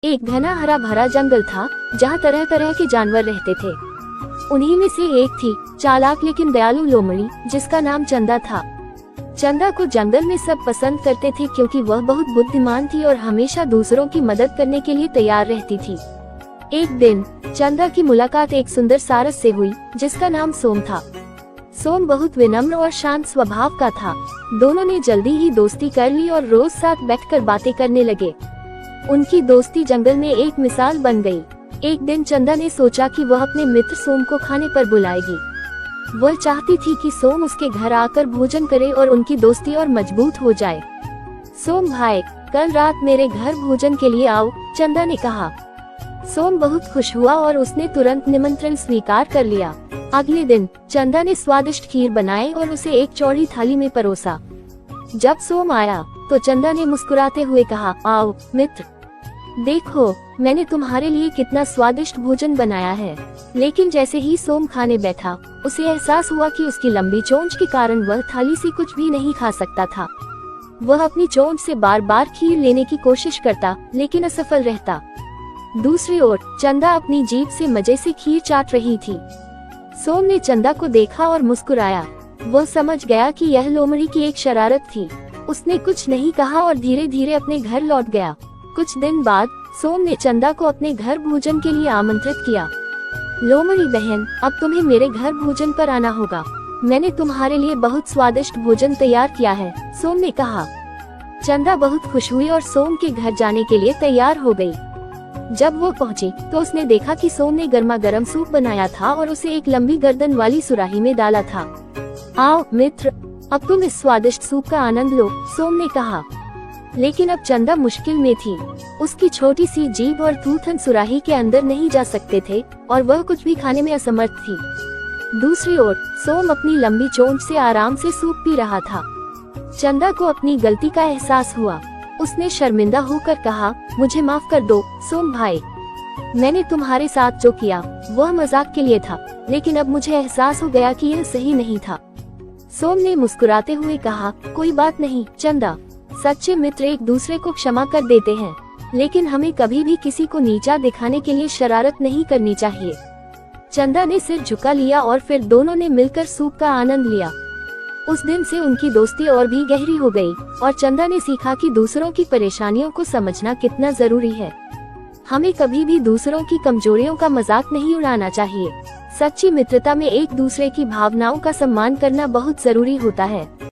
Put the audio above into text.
एक घना हरा भरा जंगल था जहाँ तरह तरह के जानवर रहते थे। उन्हीं में से एक थी चालाक लेकिन दयालु लोमड़ी, जिसका नाम चंदा था। चंदा को जंगल में सब पसंद करते थे क्योंकि वह बहुत बुद्धिमान थी और हमेशा दूसरों की मदद करने के लिए तैयार रहती थी। एक दिन चंदा की मुलाकात एक सुंदर सारस से हुई जिसका नाम सोम था। सोम बहुत विनम्र और शांत स्वभाव का था। दोनों ने जल्दी ही दोस्ती कर ली और रोज साथ बैठकर बातें करने लगे। उनकी दोस्ती जंगल में एक मिसाल बन गई। एक दिन चंदा ने सोचा कि वह अपने मित्र सोम को खाने पर बुलाएगी। वह चाहती थी कि सोम उसके घर आकर भोजन करे और उनकी दोस्ती और मजबूत हो जाए। सोम भाई, कल रात मेरे घर भोजन के लिए आओ, चंदा ने कहा। सोम बहुत खुश हुआ और उसने तुरंत निमंत्रण स्वीकार कर लिया। अगले दिन चंदा ने स्वादिष्ट खीर बनाई और उसे एक चौड़ी थाली में परोसा। जब सोम आया तो चंदा ने मुस्कुराते हुए कहा, आओ मित्र, देखो मैंने तुम्हारे लिए कितना स्वादिष्ट भोजन बनाया है। लेकिन जैसे ही सोम खाने बैठा, उसे एहसास हुआ कि उसकी लंबी चोंच के कारण वह थाली से कुछ भी नहीं खा सकता था। वह अपनी चोंच से बार बार खीर लेने की कोशिश करता लेकिन असफल रहता। दूसरी ओर चंदा अपनी जीभ से मजे से खीर चाट रही थी। सोम ने चंदा को देखा और मुस्कुराया। वह समझ गया कि यह लोमड़ी की एक शरारत थी। उसने कुछ नहीं कहा और धीरे धीरे अपने घर लौट गया। कुछ दिन बाद सोम ने चंदा को अपने घर भोजन के लिए आमंत्रित किया। लोमड़ी बहन, अब तुम्हें मेरे घर भोजन पर आना होगा। मैंने तुम्हारे लिए बहुत स्वादिष्ट भोजन तैयार किया है, सोम ने कहा। चंदा बहुत खुश हुई और सोम के घर जाने के लिए तैयार हो गई। जब वो पहुंची तो उसने देखा कि सोम ने गर्मा गर्म सूप बनाया था और उसे एक लंबी गर्दन वाली सुराही में डाला था। आओ मित्र, अब तुम इस स्वादिष्ट सूप का आनंद लो, सोम ने कहा। लेकिन अब चंदा मुश्किल में थी। उसकी छोटी सी जीभ और थूथन सुराही के अंदर नहीं जा सकते थे और वह कुछ भी खाने में असमर्थ थी। दूसरी ओर सोम अपनी लंबी चोंच से आराम से सूप पी रहा था। चंदा को अपनी गलती का एहसास हुआ। उसने शर्मिंदा होकर कहा, मुझे माफ कर दो सोम भाई। मैंने तुम्हारे साथ जो किया वह मजाक के लिए था, लेकिन अब मुझे एहसास हो गया कि यह सही नहीं था। सोम ने मुस्कुराते हुए कहा, कोई बात नहीं चंदा, सच्चे मित्र एक दूसरे को क्षमा कर देते हैं, लेकिन हमें कभी भी किसी को नीचा दिखाने के लिए शरारत नहीं करनी चाहिए। चंदा ने सिर झुका लिया और फिर दोनों ने मिलकर सूप का आनंद लिया। उस दिन से उनकी दोस्ती और भी गहरी हो गई और चंदा ने सीखा कि दूसरों की परेशानियों को समझना कितना जरूरी है। हमें कभी भी दूसरों की कमजोरियों का मजाक नहीं उड़ाना चाहिए। सच्ची मित्रता में एक दूसरे की भावनाओं का सम्मान करना बहुत जरूरी होता है।